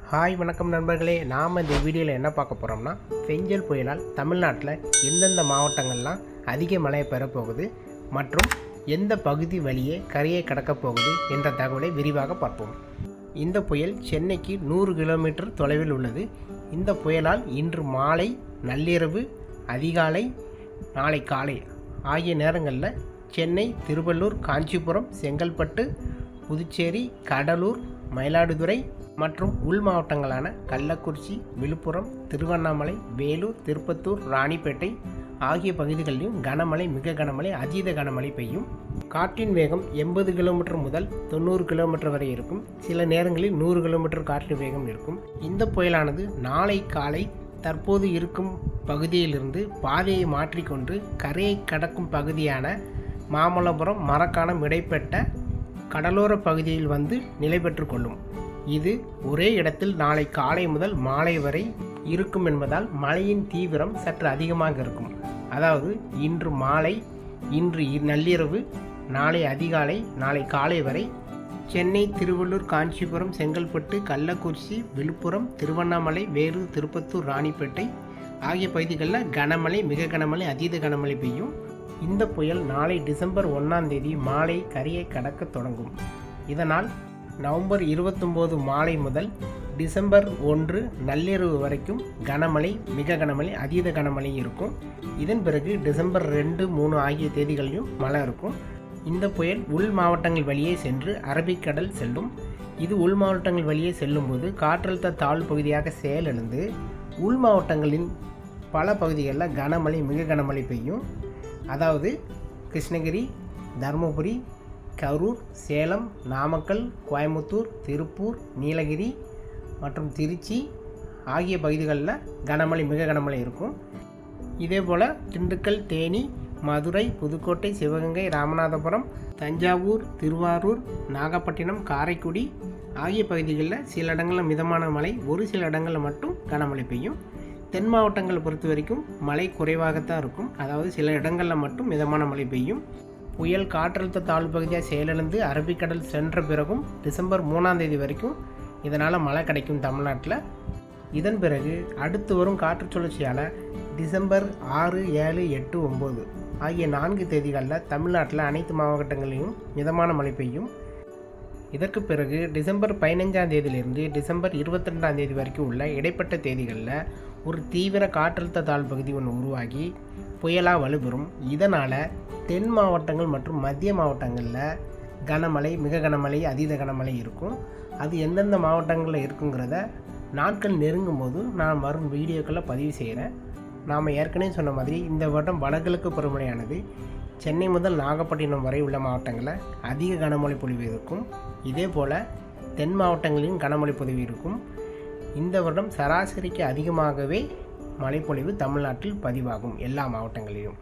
Hi வணக்கம் நண்பர்களே, நாம் இந்த வீடியோவில் என்ன பார்க்க போகிறோம்னா, பெஞ்சல் புயலால் தமிழ்நாட்டில் எந்தெந்த மாவட்டங்கள்லாம் அதிக மழையை பெறப்போகுது மற்றும் எந்த பகுதி வழியே கரையை கடக்கப் போகுது என்ற தகவலை விரிவாக பார்ப்போம். இந்த புயல் சென்னைக்கு 100 கிலோமீட்டர் தொலைவில் உள்ளது. இந்த புயலால் இன்று மாலை, நள்ளிரவு, அதிகாலை, நாளை காலை ஆகிய நேரங்களில் சென்னை, திருவள்ளூர், காஞ்சிபுரம், செங்கல்பட்டு, புதுச்சேரி, கடலூர், மயிலாடுதுறை மற்றும் உள் மாவட்டங்களான கள்ளக்குறிச்சி, விழுப்புரம், திருவண்ணாமலை, வேலூர், திருப்பத்தூர், ராணிப்பேட்டை ஆகிய பகுதிகளிலும் கனமழை, மிக கனமழை, அதீத கனமழை பெய்யும். காற்றின் வேகம் 80 கிலோமீட்டர் முதல் 90 கிலோமீட்டர் வரை இருக்கும். சில நேரங்களில் 100 கிலோமீட்டர் காற்றின் வேகம் இருக்கும். இந்த புயலானது நாளை காலை தற்போது இருக்கும் பகுதியிலிருந்து பாதையை மாற்றிக்கொண்டு கரையை கடக்கும் பகுதியான மாமல்லபுரம், மரக்காணம் இடைப்பட்ட கடலோர பகுதியில் வந்து நிலை பெற்று கொள்ளும். இது ஒரே இடத்தில் நாளை காலை முதல் மாலை வரை இருக்கும் என்பதால் மழையின் தீவிரம் சற்று அதிகமாக இருக்கும். அதாவது இன்று மாலை, இன்று நள்ளிரவு, நாளை அதிகாலை, நாளை காலை வரை சென்னை, திருவள்ளூர், காஞ்சிபுரம், செங்கல்பட்டு, கள்ளக்குறிச்சி, விழுப்புரம், திருவண்ணாமலை, வேலூர், திருப்பத்தூர், ராணிப்பேட்டை ஆகிய பகுதிகளில் கனமழை, மிக கனமழை, அதீத கனமழை பெய்யும். இந்த புயல் நாளை டிசம்பர் 1ஆம் தேதி மாலை கரையை கடக்க தொடங்கும். இதனால் நவம்பர் 29 மாலை முதல் டிசம்பர் 1 நள்ளிரவு வரைக்கும் கனமழை, மிக கனமழை, அதீத கனமழை இருக்கும். இதன் பிறகு டிசம்பர் 2, 3 ஆகிய தேதிகளிலும் மழை இருக்கும். இந்த புயல் உள் மாவட்டங்கள் வழியே சென்று அரபிக்கடல் செல்லும். இது உள் மாவட்டங்கள் வழியே செல்லும்போது காற்றழுத்த தாழ்வு பகுதியாக செயலிழந்து உள் மாவட்டங்களின் பல பகுதிகளில் கனமழை, மிக கனமழை பெய்யும். அதாவது கிருஷ்ணகிரி, தருமபுரி, கரூர், சேலம், நாமக்கல், கோயம்புத்தூர், திருப்பூர், நீலகிரி மற்றும் திருச்சி ஆகிய பகுதிகளில் கனமழை, மிக கனமழை இருக்கும். இதேபோல் திண்டுக்கல், தேனி, மதுரை, புதுக்கோட்டை, சிவகங்கை, ராமநாதபுரம், தஞ்சாவூர், திருவாரூர், நாகப்பட்டினம், காரைக்குடி ஆகிய பகுதிகளில் சில இடங்களில் மிதமான மழை, ஒரு சில இடங்களில் மட்டும் கனமழை பெய்யும். தென் மாவட்டங்களை பொறுத்த வரைக்கும் மழை குறைவாகத்தான் இருக்கும். அதாவது சில இடங்களில் மட்டும் மிதமான மழை பெய்யும். புயல் காற்றழுத்த தாழ்வு பகுதியாக செயலிழந்து அரபிக்கடல் சென்ற பிறகும் டிசம்பர் 3ஆம் தேதி வரைக்கும் இதனால் மழை கிடைக்கும் தமிழ்நாட்டில். இதன் பிறகு அடுத்து வரும் காற்று சுழற்சியால் டிசம்பர் 6, 7, 8, 9 ஆகிய 4 தேதிகளில் தமிழ்நாட்டில் அனைத்து மாவட்டங்களிலும் மிதமான மழை பெய்யும். இதற்கு பிறகு டிசம்பர் 15ஆம் தேதியிலிருந்து டிசம்பர் 22ஆம் தேதி வரைக்கும் உள்ள இடைப்பட்ட தேதிகளில் ஒரு தீவிர காற்றழுத்த தாழ்வு பகுதி ஒன்று உருவாகி புயலாக வலுப்பெறும். இதனால் தென் மாவட்டங்கள் மற்றும் மத்திய மாவட்டங்களில் கனமழை, மிக கனமழை, அதீத கனமழை இருக்கும். அது எந்தெந்த மாவட்டங்களில் இருக்குங்கிறத நாட்கள் நெருங்கும் போது நான் வரும் வீடியோக்களில் பதிவு செய்கிறேன். நாம் ஏற்கனவே சொன்ன மாதிரி இந்த வருடம் வடகிழக்கு பருவமழையானது சென்னை முதல் நாகப்பட்டினம் வரை உள்ள மாவட்டங்களில் அதிக கனமழை பொழிவு இருக்கும். இதே போல் தென் மாவட்டங்களிலும் கனமழை பொழிவு இருக்கும். இந்த வருடம் சராசரிக்கு அதிகமாகவே மழைப்பொழிவு தமிழ்நாட்டில் பதிவாகும் எல்லா மாவட்டங்களிலும்.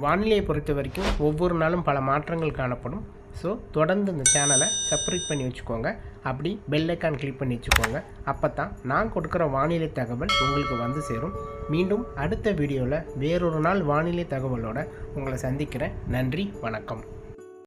வானிலையை பொறுத்த வரைக்கும் ஒவ்வொரு நாளும் பல மாற்றங்கள் காணப்படும். ஸோ தொடர்ந்து இந்த சேனலை சப்ஸ்கிரைப் பண்ணி வச்சுக்கோங்க. அப்படி பெல் ஐக்கான் கிளிக் பண்ணி வச்சுக்கோங்க. அப்போ தான் நான் கொடுக்குற வானிலை தகவல் உங்களுக்கு வந்து சேரும். மீண்டும் அடுத்த வீடியோவில் வேறொரு நாள் வானிலை தகவலோடு உங்களை சந்திக்கிறேன். நன்றி, வணக்கம்.